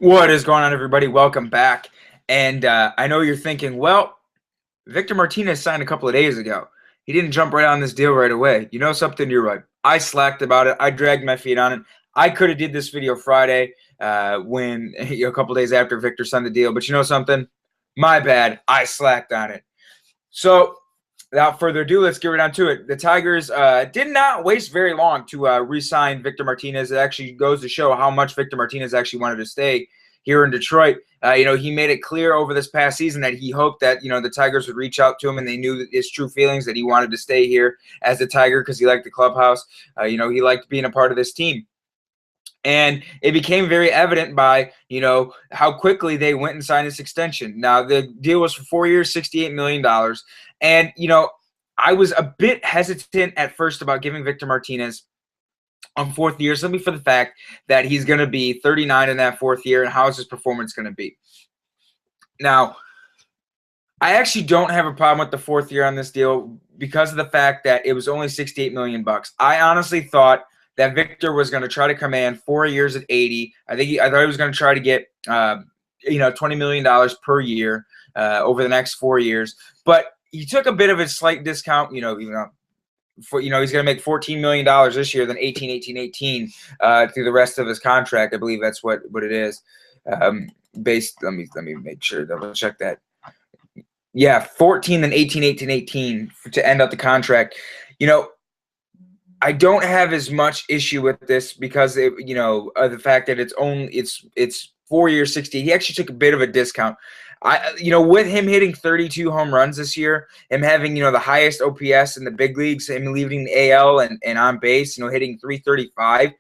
What is going on, everybody? Welcome back. And I know you're thinking, well, Victor Martinez signed a couple of days ago. He didn't jump right on this deal right away. You know something? You're right. I slacked about it. I dragged my feet on it. I could have did this video Friday when a couple of days after Victor signed the deal. But you know something? My bad. I slacked on it. So without further ado, let's get right on to it. The Tigers did not waste very long to re-sign Victor Martinez. It actually goes to show how much Victor Martinez actually wanted to stay here in Detroit. He made it clear over this past season that he hoped that, the Tigers would reach out to him and they knew his true feelings, that he wanted to stay here as a Tiger because he liked the clubhouse. He liked being a part of this team. And it became very evident by, how quickly they went and signed this extension. Now, the deal was for 4 years, $68 million. And, I was a bit hesitant at first about giving Victor Martinez on fourth year, simply for the fact that he's going to be 39 in that fourth year, and how is his performance going to be? Now, I actually don't have a problem with the fourth year on this deal because of the fact that it was only $68 million. I honestly thought that Victor was going to try to command 4 years at 80. I thought he was going to try to get $20 million per year over the next 4 years. But he took a bit of a slight discount, even though he's going to make $14 million this year, then 18, 18, 18 through the rest of his contract. I believe that's what it is. Let me make sure, double check that. Yeah, 14, then 18, 18, 18 to end up the contract. I don't have as much issue with this because of the fact that it's 4 years, 60. He actually took a bit of a discount. With him hitting 32 home runs this year, him having the highest OPS in the big leagues, him leading the AL and on base, hitting 335.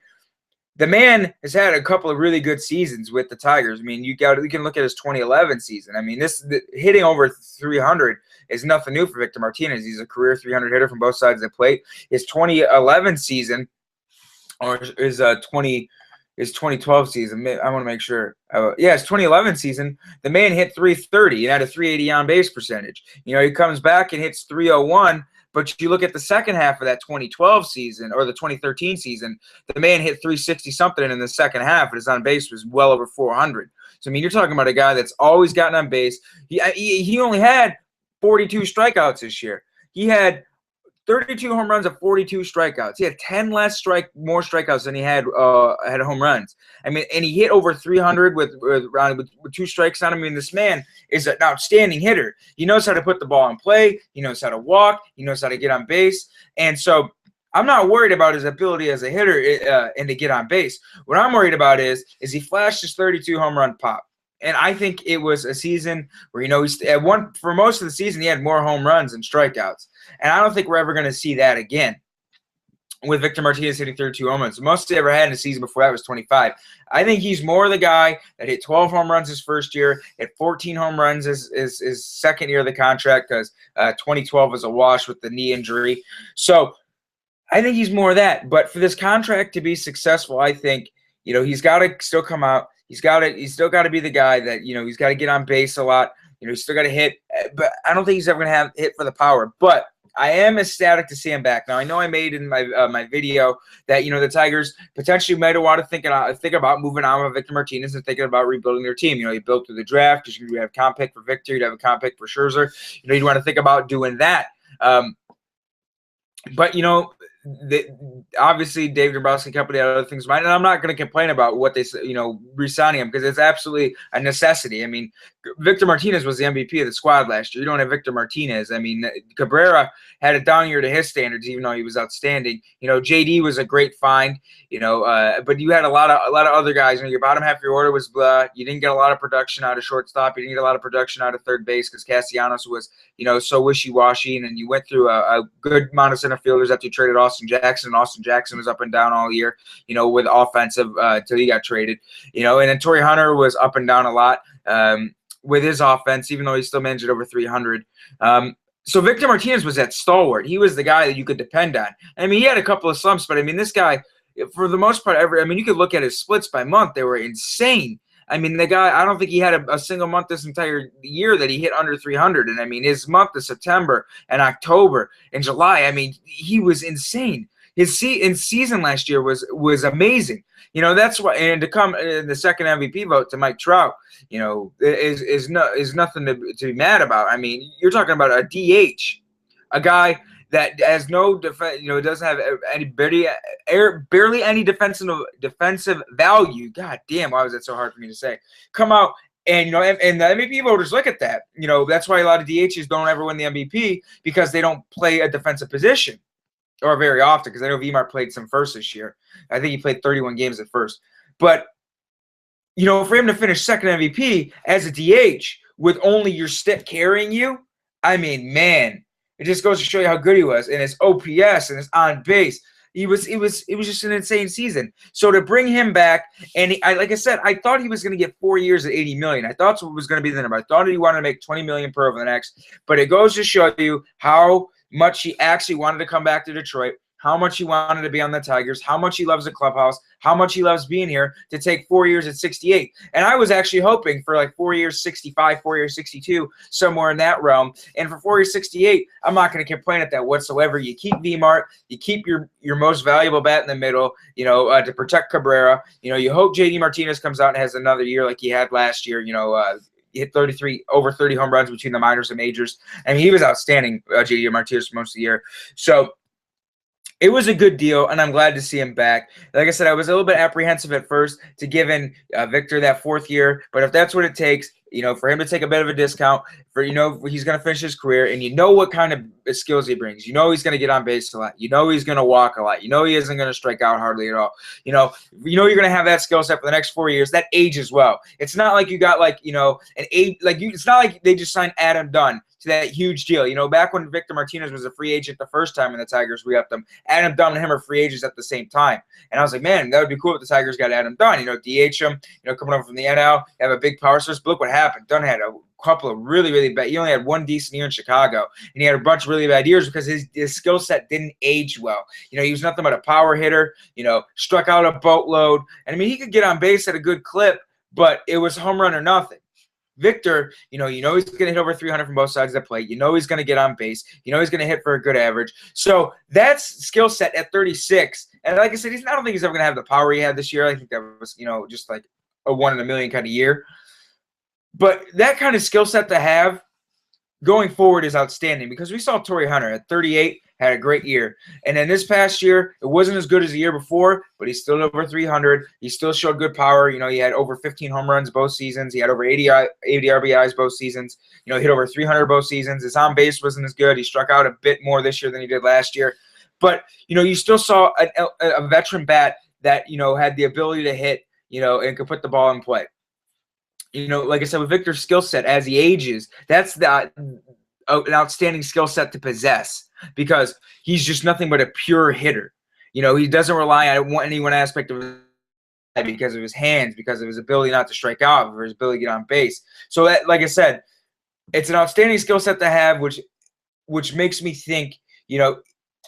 The man has had a couple of really good seasons with the Tigers. I mean, you can look at his 2011 season. I mean, hitting over 300 is nothing new for Victor Martinez. He's a career 300 hitter from both sides of the plate. His 2011 season, or his 2012 season, I want to make sure. His 2011 season, the man hit 330 and had a 380 on base percentage. He comes back and hits 301. But you look at the second half of that 2012 season or the 2013 season, the man hit 360 something, and in the second half, his on base was well over 400. So I mean, you're talking about a guy that's always gotten on base. He only had 42 strikeouts this year. He had 32 home runs of 42 strikeouts. He had 10 more strikeouts than he had home runs. I mean, and he hit over 300 with two strikes on him. I mean, this man is an outstanding hitter. He knows how to put the ball in play. He knows how to walk. He knows how to get on base. And so I'm not worried about his ability as a hitter and to get on base. What I'm worried about is he flashed his 32 home run pop. And I think it was a season where, for most of the season, he had more home runs than strikeouts. And I don't think we're ever going to see that again with Victor Martinez hitting 32 home runs. The most he ever had in a season before that was 25. I think he's more the guy that hit 12 home runs his first year, hit 14 home runs his second year of the contract because 2012 was a wash with the knee injury. So I think he's more of that. But for this contract to be successful, I think, he's got to still come out. He's still got to be the guy that, he's got to get on base a lot. He's still got to hit. But I don't think he's ever going to have hit for the power. But I am ecstatic to see him back. Now, I know I made in my my video that, the Tigers potentially might have wanted to think about moving on with Victor Martinez and thinking about rebuilding their team. You built through the draft because you have a comp pick for Victor. You'd have a comp pick for Scherzer. You'd want to think about doing that. But, obviously David Dombrowski Company had other things in mind, and I'm not going to complain about what they, re-signing him because it's absolutely a necessity. I mean, Victor Martinez was the MVP of the squad last year. You don't have Victor Martinez. I mean, Cabrera had a down year to his standards, even though he was outstanding. JD was a great find. But you had a lot of other guys. Your bottom half of your order was blah. You didn't get a lot of production out of shortstop. You didn't get a lot of production out of third base because Castellanos was, so wishy-washy, and then you went through a good amount of center fielders after you traded Austin Jackson. And Austin Jackson was up and down all year, with offensive till he got traded. And then Torrey Hunter was up and down a lot with his offense, even though he still managed it over 300. So Victor Martinez was that stalwart. He was the guy that you could depend on. I mean, he had a couple of slumps, but I mean, this guy, for the most part, you could look at his splits by month. They were insane. I mean, the guy, I don't think he had a single month this entire year that he hit under 300. And I mean, his month of September and October and July, I mean, he was insane. His season last year was amazing. You know, that's why, and to come in the second MVP vote to Mike Trout, you know, is nothing to be mad about. I mean, you're talking about a DH, a guy that has no defense, you know, doesn't have any barely any defensive value. God damn, why was that so hard for me to say? Come out. And, you know, and the MVP voters look at that. You know, that's why a lot of DHs don't ever win the MVP, because they don't play a defensive position, or very often, because I know V-Mart played some first this year. I think he played 31 games at first. But, you know, for him to finish second MVP as a DH with only your stick carrying you, I mean, man, it just goes to show you how good he was. And his OPS and his on base. It was just an insane season. So to bring him back, and like I said, I thought he was going to get 4 years at $80 million. I thought it was going to be the number. I thought he wanted to make $20 million per over the next. But it goes to show you how much he actually wanted to come back to Detroit, how much he wanted to be on the Tigers, how much he loves the clubhouse, how much he loves being here, to take 4 years at 68. And I was actually hoping for like 4 years 65, 4 years 62, somewhere in that realm. And for 4 years 68, I'm not going to complain at that whatsoever. You keep V-Mart, you keep your most valuable bat in the middle, you know, to protect Cabrera. You know, you hope JD Martinez comes out and has another year like he had last year, you know, he hit over 30 home runs between the minors and majors. I mean, he was outstanding, JD Martinez, for most of the year. So it was a good deal, and I'm glad to see him back. Like I said, I was a little bit apprehensive at first to giving Victor that 4th year, but if that's what it takes, you know, for him to take a bit of a discount, for, you know, he's going to finish his career, and you know what kind of skills he brings. You know he's going to get on base a lot. You know he's going to walk a lot. You know he isn't going to strike out hardly at all. You know you're going to have that skill set for the next 4 years. That age as well. It's not like you got like, you know, an age like you. It's not like they just signed Adam Dunn to that huge deal. You know, back when Victor Martinez was a free agent the first time and the Tigers re-upped him, Adam Dunn and him are free agents at the same time. And I was like, man, that would be cool if the Tigers got Adam Dunn. You know, DH him, you know, coming over from the NL, have a big power source. But look what happened. Dunn had a couple of really, really bad. He only had one decent year in Chicago, and he had a bunch of really bad years because his skill set didn't age well. You know, he was nothing but a power hitter, you know, struck out a boatload. And I mean, he could get on base at a good clip, but it was home run or nothing. Victor, you know he's going to hit over 300 from both sides of the plate. You know he's going to get on base. You know he's going to hit for a good average. So that's skill set at 36. And like I said, I don't think he's ever going to have the power he had this year. I think that was, you know, just like a 1 in a million kind of year. But that kind of skill set to have going forward is outstanding, because we saw Torrey Hunter at 38 had a great year. And then this past year, it wasn't as good as the year before, but he's still over 300. He still showed good power. You know, he had over 15 home runs both seasons. He had over 80 RBIs both seasons. You know, hit over 300 both seasons. His on base wasn't as good. He struck out a bit more this year than he did last year. But, you know, you still saw a veteran bat that, you know, had the ability to hit, you know, and could put the ball in play. You know, like I said, with Victor's skill set as he ages, that's an outstanding skill set to possess, because he's just nothing but a pure hitter. You know, he doesn't rely on any one aspect of his life because of his hands, because of his ability not to strike out, or his ability to get on base. So, that, like I said, it's an outstanding skill set to have, which makes me think, you know,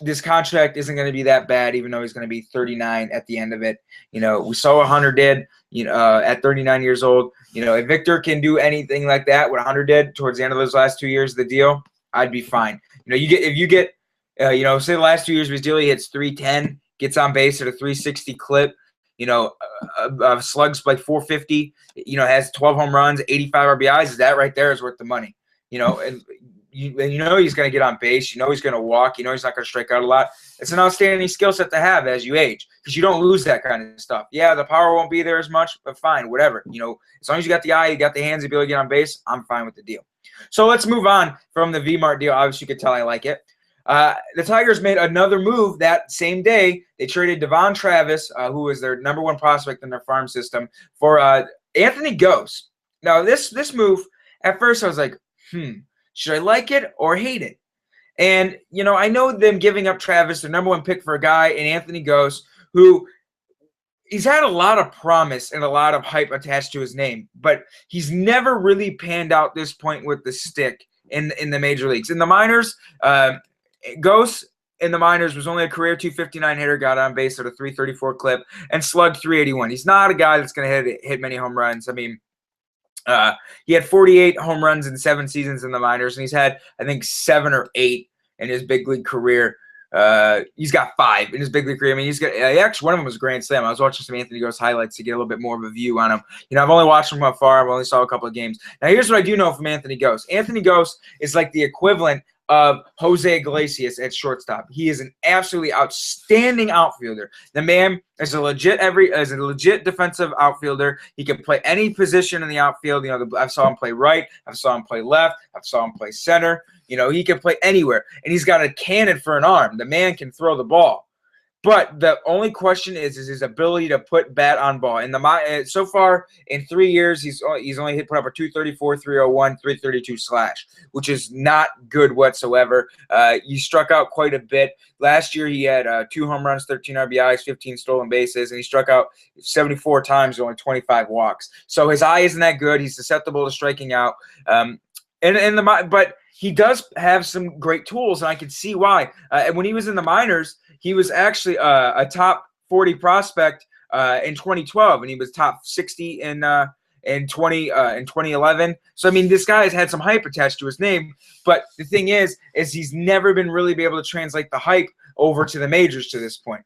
this contract isn't going to be that bad, even though he's going to be 39 at the end of it. You know, we saw what Hunter did, you know, at 39 years old. You know, if Victor can do anything like that, what Hunter did towards the end of those last 2 years of the deal, I'd be fine. You know, if you get, you know, say the last 2 years of his deal, he hits 310, gets on base at a 360 clip, you know, slugs like 450, you know, has 12 home runs, 85 RBIs. That right there is worth the money. You know, and you know he's going to get on base. You know he's going to walk. You know he's not going to strike out a lot. It's an outstanding skill set to have as you age, because you don't lose that kind of stuff. Yeah, the power won't be there as much, but fine, whatever. You know, as long as you got the eye, you got the hands, the ability to get on base, I'm fine with the deal. So let's move on from the V-Mart deal. Obviously, you could tell I like it. The Tigers made another move that same day. They traded Devon Travis, who was their #1 prospect in their farm system, for Anthony Gose. Now, this move, at first I was like, should I like it or hate it? And, you know, I know them giving up Travis, their #1 pick, for a guy in Anthony Gose, who he's had a lot of promise and a lot of hype attached to his name, but he's never really panned out this point with the stick in the major leagues. In the minors, Gose in the minors was only a career 259 hitter, got on base at a 334 clip, and slugged 381. He's not a guy that's going to hit many home runs. I mean, he had 48 home runs in 7 seasons in the minors, and he's had, I think, 7 or 8 in his big league career. He's got 5 in his big league career. I mean, he's got actually one of them was a grand slam. I was watching some Anthony Gose highlights to get a little bit more of a view on him. I've only watched him from afar. I've only saw a couple of games. Now, here's what I do know from Anthony Gose. Anthony Gose is like the equivalent of Jose Iglesias at shortstop. He is an absolutely outstanding outfielder. The man is a legit defensive outfielder. He can play any position in the outfield. I saw him play right. I saw him play left. I saw him play center. He can play anywhere, and he's got a cannon for an arm. The man can throw the ball. But the only question is his ability to put bat on ball. And so far in 3 years, he's only put up a 234, 301, 332 slash, which is not good whatsoever. He struck out quite a bit. Last year, he had 2 home runs, 13 RBIs, 15 stolen bases, and he struck out 74 times, only 25 walks. So his eye isn't that good. He's susceptible to striking out. But he does have some great tools, and I can see why. When he was in the minors, he was actually a top 40 prospect in 2012, and he was top 60 in 2011. So I mean, this guy has had some hype attached to his name, but the thing is he's never been really be able to translate the hype over to the majors to this point.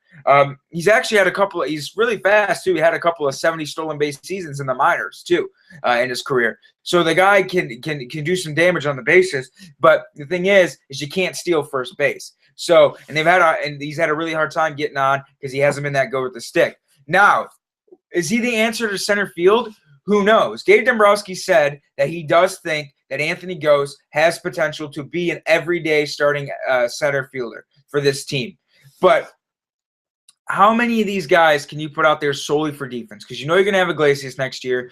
He's actually had he's really fast too. He had a couple of 70 stolen base seasons in the minors too in his career. So the guy can do some damage on the bases, but the thing is you can't steal first base. So and he's had a really hard time getting on because he hasn't been that good with the stick. Now, is he the answer to center field? Who knows? Dave Dombrowski said that he does think that Anthony Gose has potential to be an everyday starting center fielder for this team. But how many of these guys can you put out there solely for defense? Because you're going to have Iglesias next year.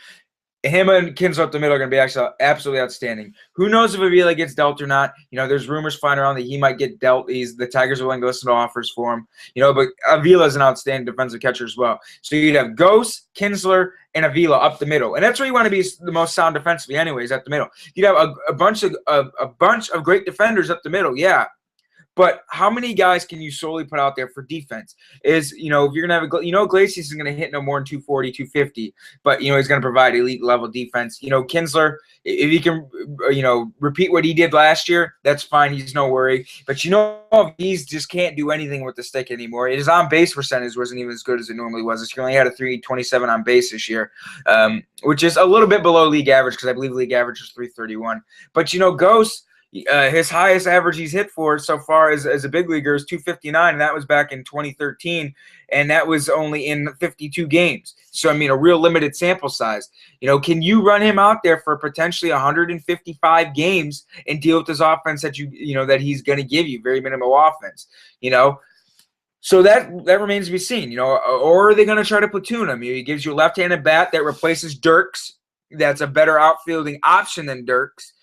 Him and Kinsler up the middle are going to be actually absolutely outstanding. Who knows if Avila gets dealt or not? There's rumors flying around that he might get dealt. The Tigers are willing to listen to offers for him. But Avila is an outstanding defensive catcher as well. So you'd have Gose, Kinsler, and Avila up the middle, and that's where you want to be the most sound defensively, anyways. At the middle, you'd have a bunch of great defenders up the middle, yeah. But how many guys can you solely put out there for defense? If you're going to have Iglesias is going to hit no more than 240, 250, but, he's going to provide elite level defense. Kinsler, if he can, repeat what he did last year, that's fine. He's no worry. But, he just can't do anything with the stick anymore. His on-base percentage wasn't even as good as it normally was. He only had a 327 on base this year, which is a little bit below league average because I believe league average is 331. But, Gose, his highest average he's hit for so far as a big leaguer is 259, and that was back in 2013, and that was only in 52 games. So, I mean, a real limited sample size. Can you run him out there for potentially 155 games and deal with this offense that that he's going to give you, very minimal offense, So that remains to be seen, or are they going to try to platoon him? He gives you a left-handed bat that replaces Dirks. That's a better outfielding option than Dirks.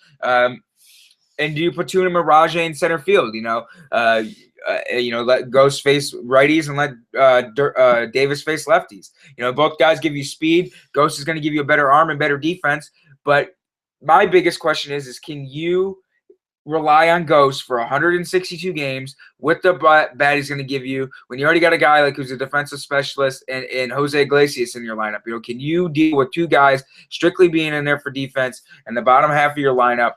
And do you platoon him with Rajai in center field? Let Gose face righties and let Davis face lefties. Both guys give you speed. Gose is going to give you a better arm and better defense. But my biggest question is can you rely on Gose for 162 games with the bat he's going to give you when you already got a guy like who's a defensive specialist and Jose Iglesias in your lineup? Can you deal with 2 guys strictly being in there for defense and the bottom half of your lineup?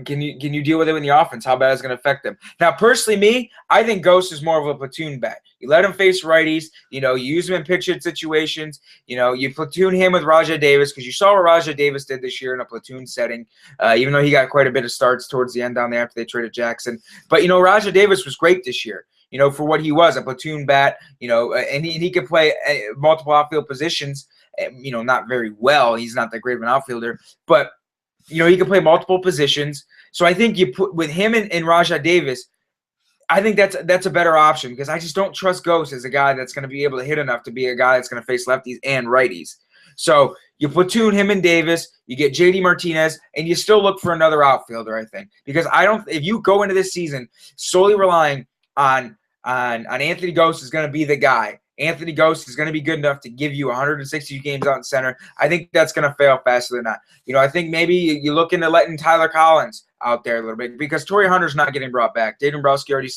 Can you deal with it in the offense? How bad is it going to affect them? Now, personally, I think Gose is more of a platoon bat. You let him face righties. You use him in pitch-hit situations. You platoon him with Rajai Davis because you saw what Rajai Davis did this year in a platoon setting, even though he got quite a bit of starts towards the end down there after they traded Jackson. But, Rajai Davis was great this year. For what he was, a platoon bat, and he could play multiple outfield positions, not very well. He's not that great of an outfielder, but he can play multiple positions. So I think you put with him and Rajai Davis, I think that's a better option because I just don't trust Gose as a guy that's going to be able to hit enough to be a guy that's going to face lefties and righties. So you platoon him and Davis, you get JD Martinez, and you still look for another outfielder, I think. Because if you go into this season solely relying on Anthony Gose is going to be the guy, Anthony Gose is going to be good enough to give you 160 games out in center, I think that's going to fail faster than that. I think maybe you look into letting Tyler Collins out there a little bit because Torrey Hunter's not getting brought back. Dave Dombrowski already,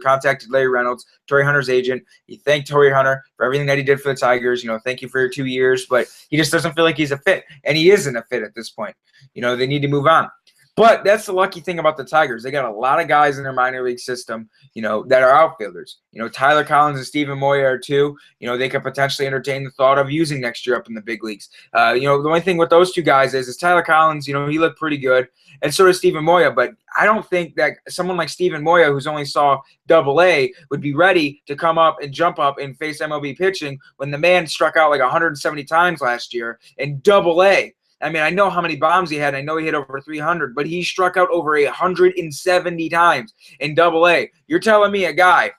contacted Larry Reynolds, Torrey Hunter's agent. He thanked Torrey Hunter for everything that he did for the Tigers. Thank you for your 2 years, but he just doesn't feel like he's a fit, and he isn't a fit at this point. They need to move on. But that's the lucky thing about the Tigers. They got a lot of guys in their minor league system, that are outfielders. Tyler Collins and Stephen Moya are two. They could potentially entertain the thought of using next year up in the big leagues. The only thing with those two guys is Tyler Collins, he looked pretty good, and so does Stephen Moya. But I don't think that someone like Stephen Moya, who's only saw Double-A, would be ready to come up and jump up and face MLB pitching when the man struck out like 170 times last year in Double-A. I mean, I know how many bombs he had. I know he hit over 300, but he struck out over 170 times in Double-A. You're telling me a guy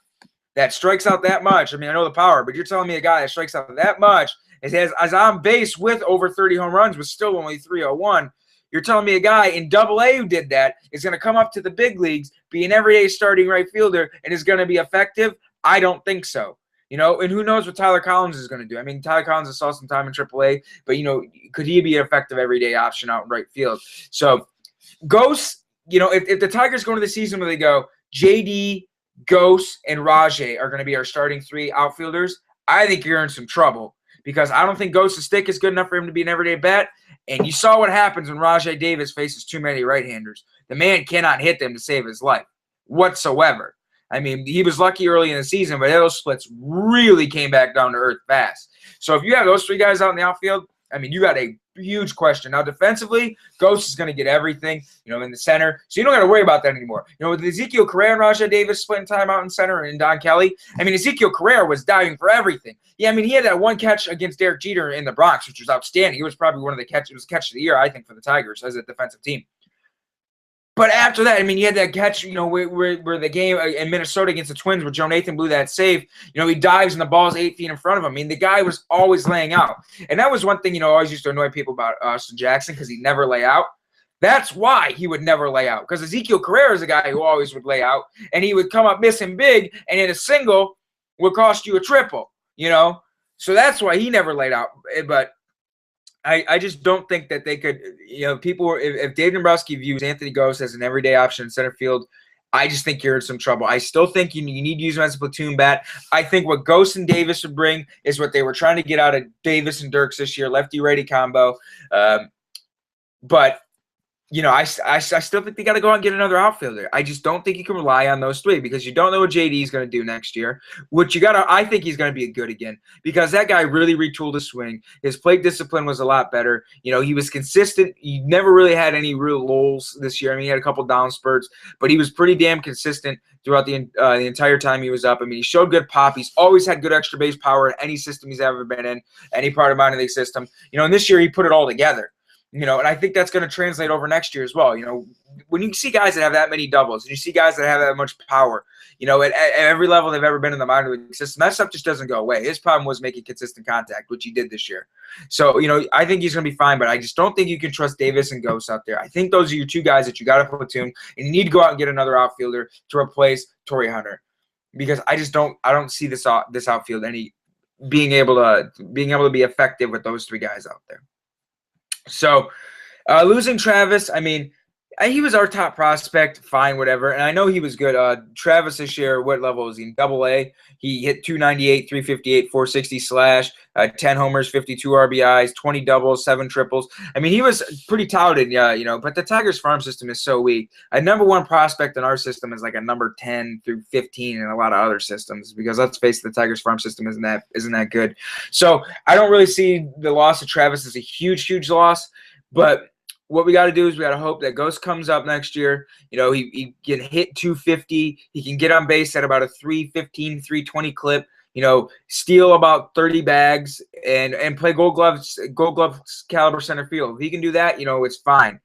that strikes out that much, I mean, I know the power, but you're telling me a guy that strikes out that much is on base with over 30 home runs but still only 301. You're telling me a guy in Double-A who did that is going to come up to the big leagues, be an everyday starting right fielder, and is going to be effective? I don't think so. And who knows what Tyler Collins is going to do. I mean, Tyler Collins has saw some time in AAA, but, could he be an effective everyday option out in right field? So, Gose, if the Tigers go into the season where they go, JD, Gose, and Rajay are going to be our starting three outfielders, I think you're in some trouble because I don't think Gose's stick is good enough for him to be an everyday bat. And you saw what happens when Rajay Davis faces too many right-handers. The man cannot hit them to save his life whatsoever. I mean, he was lucky early in the season, but those splits really came back down to earth fast. So if you have those three guys out in the outfield, I mean, you got a huge question. Now, defensively, Gose is going to get everything, in the center. So you don't got to worry about that anymore. With Ezekiel Carrera and Rajay Davis splitting time out in center and Don Kelly, I mean, Ezekiel Carrera was diving for everything. Yeah, I mean, he had that one catch against Derek Jeter in the Bronx, which was outstanding. He was probably one of the catch of the year, I think, for the Tigers as a defensive team. But after that, I mean, you had that catch, where the game in Minnesota against the Twins where Joe Nathan blew that save. He dives and the ball's 8 feet in front of him. I mean, the guy was always laying out. And that was one thing, always used to annoy people about Austin Jackson because he'd never lay out. That's why he would never lay out, because Ezekiel Carrera is a guy who always would lay out, and he would come up missing big, and in a single would cost you a triple, So that's why he never laid out. But I just don't think that they could, people, if Dave Dombrowski views Anthony Gose as an everyday option in center field, I just think you're in some trouble. I still think you need to use him as a platoon bat. I think what Gose and Davis would bring is what they were trying to get out of Davis and Dirks this year, lefty-righty combo. But I still think they got to go out and get another outfielder. I just don't think you can rely on those three because you don't know what JD is going to do next year. I think he's going to be good again because that guy really retooled his swing. His plate discipline was a lot better. He was consistent. He never really had any real lulls this year. I mean, he had a couple down spurts, but he was pretty damn consistent throughout the entire time he was up. I mean, he showed good pop. He's always had good extra base power in any system he's ever been in, any part of minor league system. And this year he put it all together. And I think that's going to translate over next year as well. When you see guys that have that many doubles, and you see guys that have that much power, at every level they've ever been in the minor league system, that stuff just doesn't go away. His problem was making consistent contact, which he did this year. So, I think he's going to be fine, but I just don't think you can trust Davis and Gose out there. I think those are your two guys that you got to platoon, and you need to go out and get another outfielder to replace Torrey Hunter because I don't see this outfield being able to be effective with those three guys out there. So, losing Travis, I mean, he was our top prospect, fine, whatever. And I know he was good. Travis this year, what level was he in? Double-A. He hit 298, 358, 460 slash, 10 homers, 52 RBIs, 20 doubles, 7 triples. I mean, he was pretty touted, but the Tigers farm system is so weak. A number one prospect in our system is like a number 10 through 15 in a lot of other systems because let's face it, the Tigers farm system isn't that good. So I don't really see the loss of Travis as a huge, huge loss, but what we got to do is we got to hope that Gose comes up next year. He can hit 250. He can get on base at about a 315, 320 clip. Steal about 30 bags and play Gold Glove caliber center field. If he can do that, it's fine.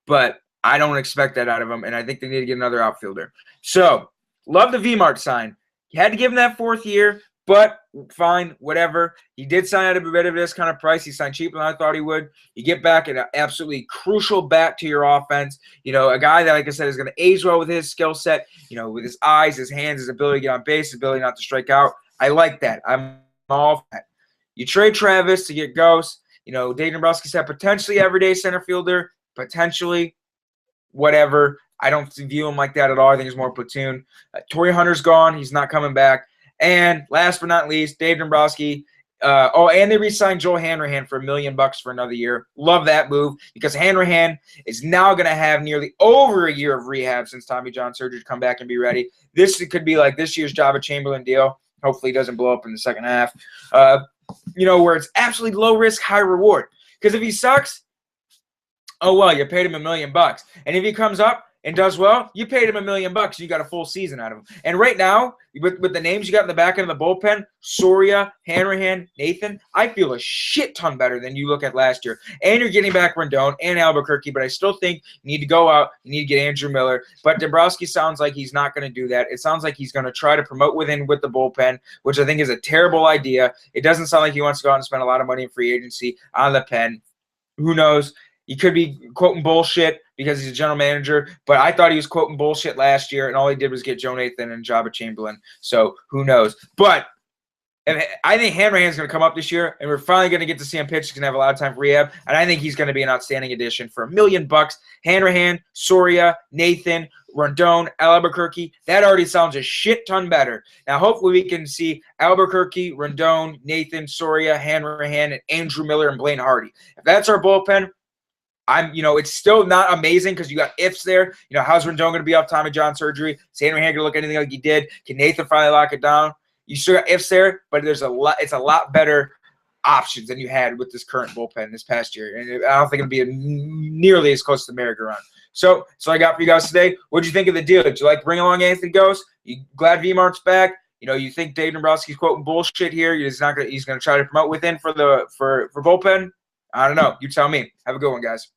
But I don't expect that out of him, and I think they need to get another outfielder. So, love the V-Mart sign. You had to give him that 4th year. But fine, whatever. He did sign at a bit of this kind of price. He signed cheaper than I thought he would. You get back an absolutely crucial bat to your offense. A guy that, like I said, is going to age well with his skill set, with his eyes, his hands, his ability to get on base, his ability not to strike out. I like that. I'm all for that. You trade Travis to get Gose. Dave Dombrowski said potentially everyday center fielder, potentially whatever. I don't view him like that at all. I think he's more platoon. Torrey Hunter's gone. He's not coming back. And last but not least, Dave Dombrowski And they re-signed Joel Hanrahan for $1 million for another year. Love that move because Hanrahan is now going to have nearly over a year of rehab since Tommy John surgery to come back and be ready. This could be like this year's Jabba Chamberlain deal. Hopefully, it doesn't blow up in the second half. Where it's absolutely low risk, high reward. Because if he sucks, oh well, you paid him $1 million. And if he comes up and does well, you paid him $1 million. You got a full season out of him. And right now, with the names you got in the back end of the bullpen, Soria, Hanrahan, Nathan, I feel a shit ton better than you look at last year. And you're getting back Rendon and Albuquerque, but I still think you need to go out. You need to get Andrew Miller. But Dombrowski sounds like he's not going to do that. It sounds like he's going to try to promote with the bullpen, which I think is a terrible idea. It doesn't sound like he wants to go out and spend a lot of money in free agency on the pen. Who knows? He could be quoting bullshit because he's a general manager, but I thought he was quoting bullshit last year, and all he did was get Joe Nathan and Jabba Chamberlain. So who knows? But I think Hanrahan's going to come up this year, and we're finally going to get to see him pitch. He's going to have a lot of time for rehab, and I think he's going to be an outstanding addition for $1 million. Hanrahan, Soria, Nathan, Rondon, Albuquerque. That already sounds a shit ton better. Now, hopefully, we can see Albuquerque, Rondon, Nathan, Soria, Hanrahan, and Andrew Miller and Blaine Hardy. If that's our bullpen, it's still not amazing because you got ifs there. How's Rendon going to be off Tommy John surgery? Is Hanrahan going to look anything like he did? Can Nathan finally lock it down? You still got ifs there, but it's a lot better options than you had with this current bullpen this past year. And I don't think it'll be nearly as close to the merry-go-round. So I got for you guys today. What did you think of the deal? Did you like bring along Anthony Gose? You glad V-Mart's back? You think Dave Dombrowski's quoting bullshit here? He's going to try to promote within for bullpen? I don't know. You tell me. Have a good one, guys.